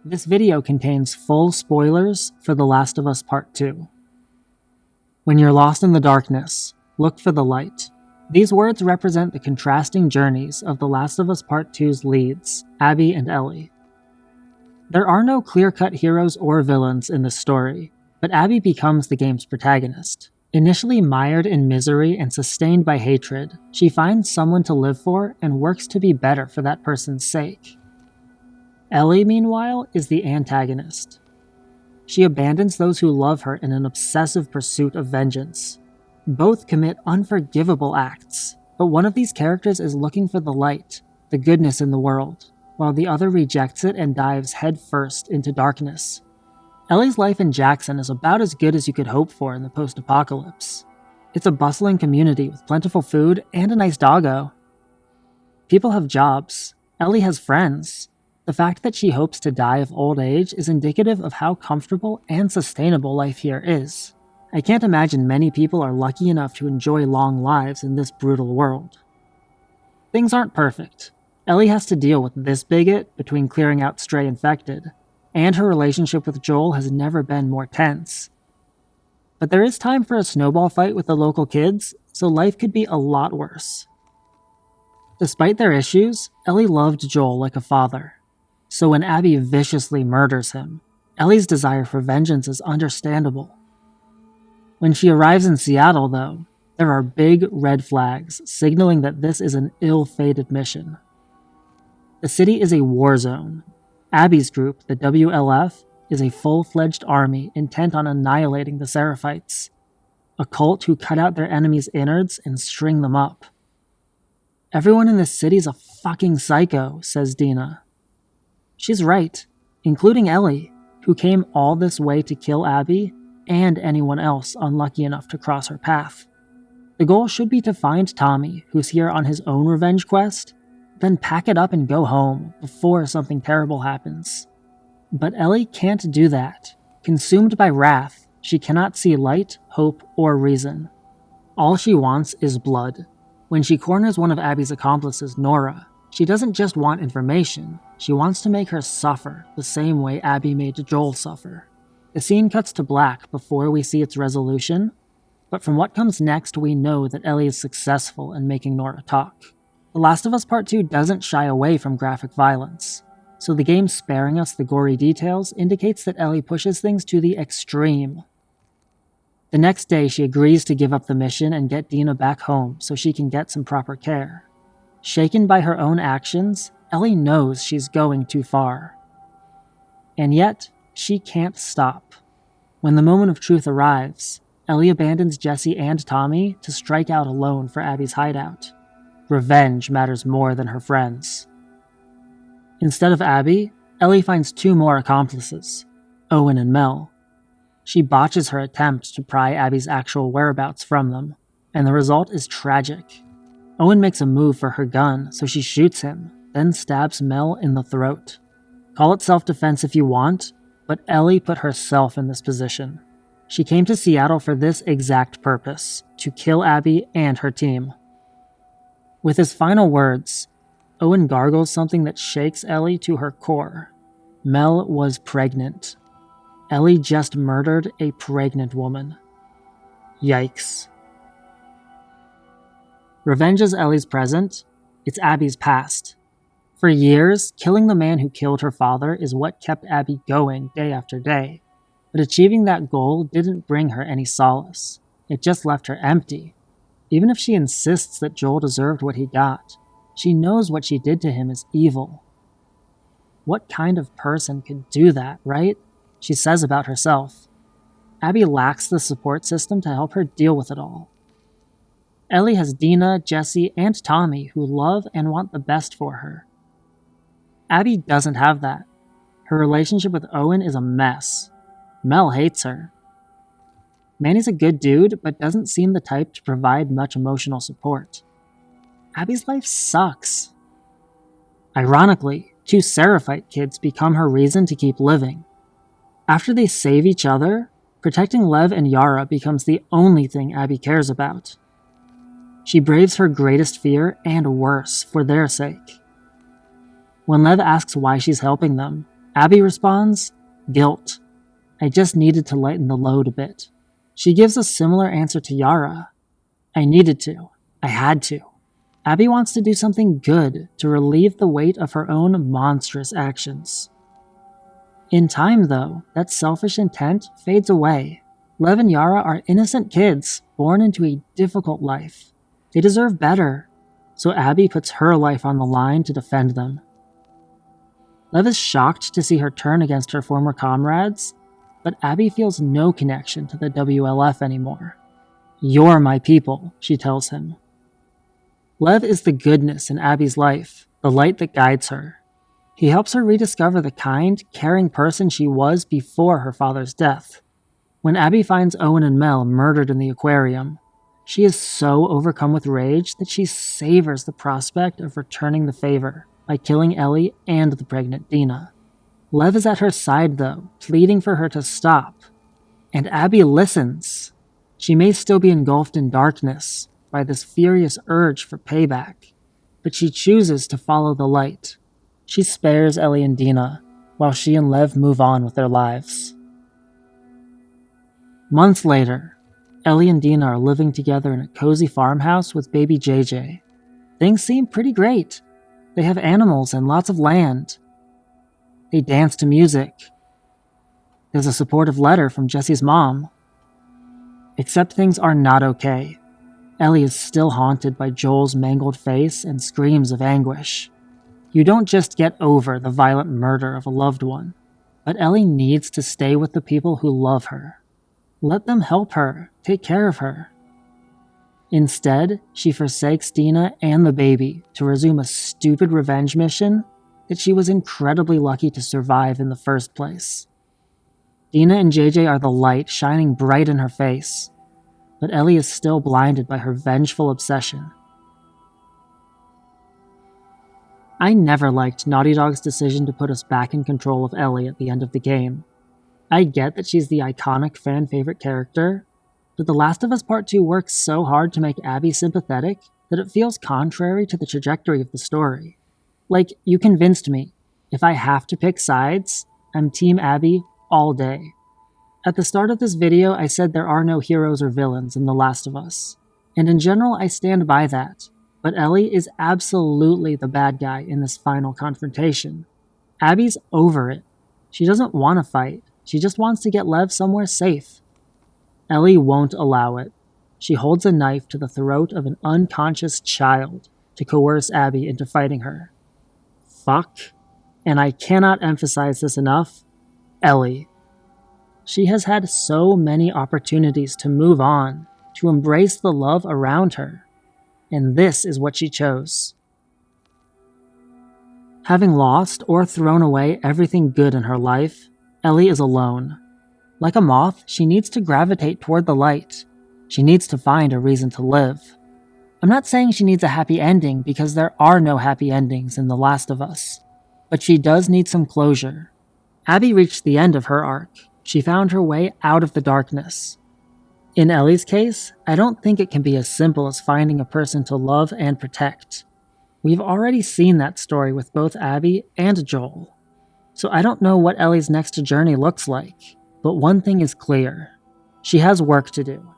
This video contains full spoilers for The Last of Us Part 2. When you're lost in the darkness, look for the light. These words represent the contrasting journeys of The Last of Us Part 2's leads, Abby and Ellie. There are no clear-cut heroes or villains in this story, but Abby becomes the game's protagonist. Initially mired in misery and sustained by hatred, she finds someone to live for and works to be better for that person's sake. Ellie, meanwhile, is the antagonist. She abandons those who love her in an obsessive pursuit of vengeance. Both commit unforgivable acts, but one of these characters is looking for the light, the goodness in the world, while the other rejects it and dives headfirst into darkness. Ellie's life in Jackson is about as good as you could hope for in the post-apocalypse. It's a bustling community with plentiful food and a nice doggo. People have jobs. Ellie has friends. The fact that she hopes to die of old age is indicative of how comfortable and sustainable life here is. I can't imagine many people are lucky enough to enjoy long lives in this brutal world. Things aren't perfect. Ellie has to deal with this bigot between clearing out stray infected, and her relationship with Joel has never been more tense. But there is time for a snowball fight with the local kids, so life could be a lot worse. Despite their issues, Ellie loved Joel like a father. So when Abby viciously murders him, Ellie's desire for vengeance is understandable. When she arrives in Seattle, though, there are big red flags signaling that this is an ill-fated mission. The city is a war zone. Abby's group, the WLF, is a full-fledged army intent on annihilating the Seraphites, a cult who cut out their enemies' innards and string them up. Everyone in this city's a fucking psycho, says Dina. She's right, including Ellie, who came all this way to kill Abby and anyone else unlucky enough to cross her path. The goal should be to find Tommy, who's here on his own revenge quest, then pack it up and go home before something terrible happens. But Ellie can't do that. Consumed by wrath, she cannot see light, hope, or reason. All she wants is blood. When she corners one of Abby's accomplices, Nora, she doesn't just want information, she wants to make her suffer the same way Abby made Joel suffer. The scene cuts to black before we see its resolution, but from what comes next we know that Ellie is successful in making Nora talk. The Last of Us Part 2 doesn't shy away from graphic violence, so the game sparing us the gory details indicates that Ellie pushes things to the extreme. The next day she agrees to give up the mission and get Dina back home so she can get some proper care. Shaken by her own actions, Ellie knows she's going too far. And yet, she can't stop. When the moment of truth arrives, Ellie abandons Jesse and Tommy to strike out alone for Abby's hideout. Revenge matters more than her friends. Instead of Abby, Ellie finds two more accomplices, Owen and Mel. She botches her attempt to pry Abby's actual whereabouts from them, and the result is tragic. Owen makes a move for her gun, so she shoots him, then stabs Mel in the throat. Call it self-defense if you want, but Ellie put herself in this position. She came to Seattle for this exact purpose, to kill Abby and her team. With his final words, Owen gargles something that shakes Ellie to her core. Mel was pregnant. Ellie just murdered a pregnant woman. Yikes. Revenge is Ellie's present, it's Abby's past. For years, killing the man who killed her father is what kept Abby going day after day. But achieving that goal didn't bring her any solace. It just left her empty. Even if she insists that Joel deserved what he got, she knows what she did to him is evil. What kind of person could do that, right? She says about herself. Abby lacks the support system to help her deal with it all. Ellie has Dina, Jesse, and Tommy who love and want the best for her. Abby doesn't have that. Her relationship with Owen is a mess. Mel hates her. Manny's a good dude, but doesn't seem the type to provide much emotional support. Abby's life sucks. Ironically, two Seraphite kids become her reason to keep living. After they save each other, protecting Lev and Yara becomes the only thing Abby cares about. She braves her greatest fear and worse for their sake. When Lev asks why she's helping them, Abby responds, "Guilt. I just needed to lighten the load a bit." She gives a similar answer to Yara. "I needed to. I had to." Abby wants to do something good to relieve the weight of her own monstrous actions. In time, though, that selfish intent fades away. Lev and Yara are innocent kids born into a difficult life. They deserve better, so Abby puts her life on the line to defend them. Lev is shocked to see her turn against her former comrades, but Abby feels no connection to the WLF anymore. "You're my people," she tells him. Lev is the goodness in Abby's life, the light that guides her. He helps her rediscover the kind, caring person she was before her father's death. When Abby finds Owen and Mel murdered in the aquarium, she is so overcome with rage that she savors the prospect of returning the favor by killing Ellie and the pregnant Dina. Lev is at her side, though, pleading for her to stop. And Abby listens. She may still be engulfed in darkness by this furious urge for payback, but she chooses to follow the light. She spares Ellie and Dina, while she and Lev move on with their lives. Months later, Ellie and Dina are living together in a cozy farmhouse with baby JJ. Things seem pretty great. They have animals and lots of land. They dance to music. There's a supportive letter from Jesse's mom. Except things are not okay. Ellie is still haunted by Joel's mangled face and screams of anguish. You don't just get over the violent murder of a loved one, but Ellie needs to stay with the people who love her. Let them help her, take care of her. Instead, she forsakes Dina and the baby to resume a stupid revenge mission that she was incredibly lucky to survive in the first place. Dina and JJ are the light shining bright in her face, but Ellie is still blinded by her vengeful obsession. I never liked Naughty Dog's decision to put us back in control of Ellie at the end of the game. I get that she's the iconic fan-favorite character, but The Last of Us Part 2 works so hard to make Abby sympathetic that it feels contrary to the trajectory of the story. Like, you convinced me. If I have to pick sides, I'm Team Abby all day. At the start of this video, I said there are no heroes or villains in The Last of Us, and in general, I stand by that. But Ellie is absolutely the bad guy in this final confrontation. Abby's over it. She doesn't want to fight. She just wants to get Lev somewhere safe. Ellie won't allow it. She holds a knife to the throat of an unconscious child to coerce Abby into fighting her. Fuck. And I cannot emphasize this enough. Ellie. She has had so many opportunities to move on, to embrace the love around her. And this is what she chose. Having lost or thrown away everything good in her life, Ellie is alone. Like a moth, she needs to gravitate toward the light. She needs to find a reason to live. I'm not saying she needs a happy ending because there are no happy endings in The Last of Us, but she does need some closure. Abby reached the end of her arc. She found her way out of the darkness. In Ellie's case, I don't think it can be as simple as finding a person to love and protect. We've already seen that story with both Abby and Joel. So I don't know what Ellie's next journey looks like, but one thing is clear. She has work to do.